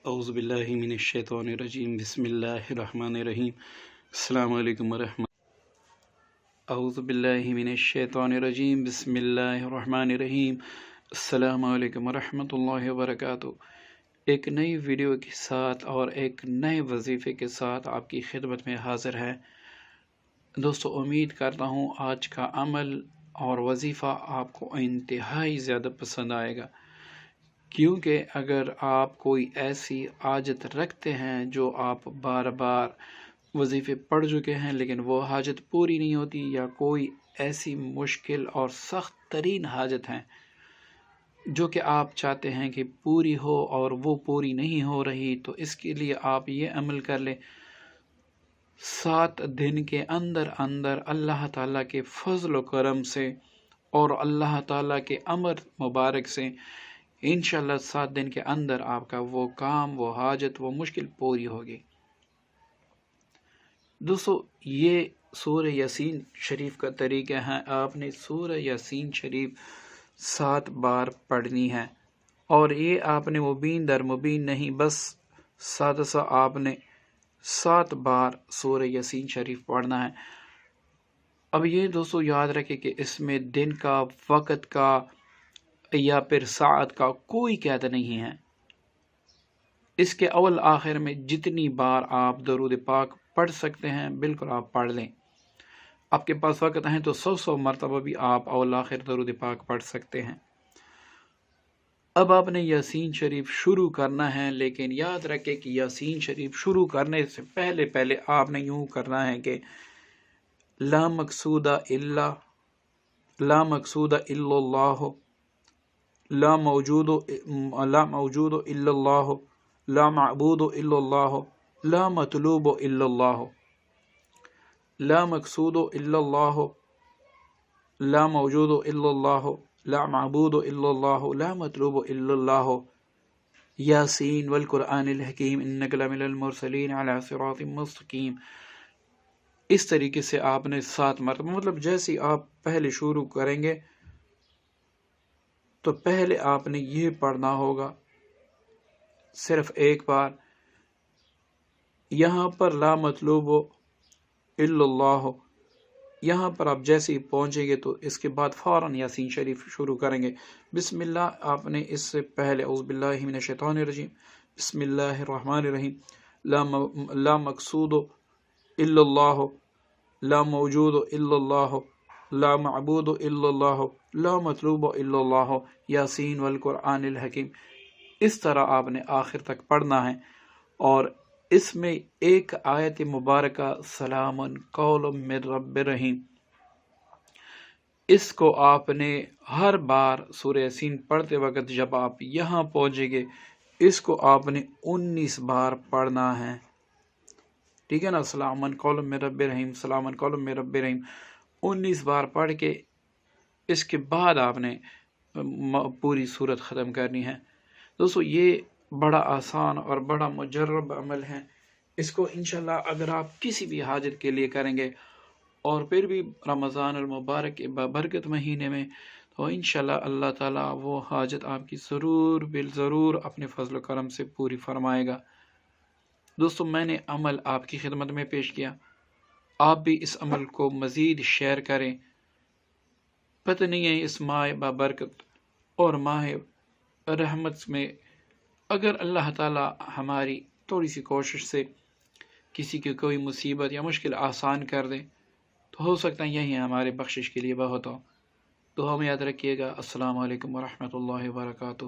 اعوذ باللہ من الشیطان الرجیم بسم اللہ الرحمن الرحیم السلام علیکم ورحمۃ اعوذ باللہ من الشیطان الرجیم بسم اللہ الرحمن الرحیم السلام علیکم ورحمۃ اللہ وبرکاتہ۔ ایک نئی ویڈیو کے ساتھ اور ایک نئے وظیفے کے ساتھ آپ کی خدمت میں حاضر ہے۔ دوستو، امید کرتا ہوں آج کا عمل اور وظیفہ آپ کو انتہائی زیادہ پسند آئے گا، کیونکہ اگر آپ کوئی ایسی حاجت رکھتے ہیں جو آپ بار بار وظیفے پڑھ چکے ہیں لیکن وہ حاجت پوری نہیں ہوتی، یا کوئی ایسی مشکل اور سخت ترین حاجت ہیں جو کہ آپ چاہتے ہیں کہ پوری ہو اور وہ پوری نہیں ہو رہی، تو اس کے لیے آپ یہ عمل کر لیں۔ 7 دن کے اندر اندر اللہ تعالیٰ کے فضل و کرم سے اور اللہ تعالیٰ کے امر مبارک سے انشاءاللہ 7 دن کے اندر آپ کا وہ کام، وہ حاجت، وہ مشکل پوری ہوگی۔ دوستو، یہ سورہ یاسین شریف کا طریقہ ہے۔ آپ نے سورہ یاسین شریف 7 بار پڑھنی ہے، اور یہ آپ نے مبین در مبین نہیں، بس سادہ سا آپ نے 7 بار سورہ یاسین شریف پڑھنا ہے۔ اب یہ دوستو یاد رکھیں کہ اس میں دن کا، وقت کا یا پھر ساعت کا کوئی قید نہیں ہے۔ اس کے اول آخر میں جتنی بار آپ درود پاک پڑھ سکتے ہیں بالکل آپ پڑھ لیں۔ آپ کے پاس وقت ہے تو 100 مرتبہ بھی آپ اول آخر درود پاک پڑھ سکتے ہیں۔ اب آپ نے یاسین شریف شروع کرنا ہے، لیکن یاد رکھیں کہ یاسین شریف شروع کرنے سے پہلے آپ نے یوں کرنا ہے کہ لا مقصود الا اللہ، لا موجود الا اللہ، لا معبود الا اللہ، لا مطلوب الا اللہ، لا مقصود الا اللہ، لا موجود الا اللہ، لا معبود الا اللہ، لا مطلوب الا اللہ، یاسین والقرآن الحکیم انک لمن المرسلین علی صراط مستقیم۔ اس طریقے سے آپ نے 7 مرتبہ، مطلب جیسے آپ پہلے شروع کریں گے تو پہلے آپ نے یہ پڑھنا ہوگا صرف ایک بار۔ یہاں پر لا مطلوب الا اللہ، یہاں پر آپ جیسے ہی پہنچیں گے تو اس کے بعد فوراً یاسین شریف شروع کریں گے۔ بسم اللہ آپ نے اس سے پہلے اعوذ باللہ من الشیطان الرجیم بسم اللہ الرحمن الرحیم لا مقصود الا اللہ، لا موجود الا اللہ، لا معبود الا اللہ، لا مطلوب الا اللہ، یاسین والقرآن الحکیم۔ اس طرح آپ نے آخر تک پڑھنا ہے، اور اس میں ایک آیت مبارکہ سلام قول من رب رحیم، اس کو آپ نے ہر بار سورہ یاسین پڑھتے وقت جب آپ یہاں پہنچیں گے اس کو آپ نے 19 بار پڑھنا ہے، ٹھیک ہے نا؟ سلام قول من رب رحیم، سلام قول من رب رحیم 19 بار پڑھ کے اس کے بعد آپ نے پوری صورت ختم کرنی ہے۔ دوستو، یہ بڑا آسان اور بڑا مجرب عمل ہے۔ اس کو انشاءاللہ اگر آپ کسی بھی حاجت کے لیے کریں گے، اور پھر بھی رمضان المبارک کے بابرکت مہینے میں، تو انشاءاللہ اللہ تعالیٰ وہ حاجت آپ کی ضرور اپنے فضل و کرم سے پوری فرمائے گا۔ دوستو، میں نے عمل آپ کی خدمت میں پیش کیا، آپ بھی اس عمل کو مزید شیئر کریں۔ پتہ نہیں ہے اس ماہ بابرکت اور ماہ رحمت میں اگر اللہ تعالیٰ ہماری تھوڑی سی کوشش سے کسی کی کوئی مصیبت یا مشکل آسان کر دے تو ہو سکتا ہے یہی ہمارے بخشش کے لیے بہت ہو۔ تو ہمیں یاد رکھیے گا۔ السلام علیکم ورحمۃ اللہ وبرکاتہ۔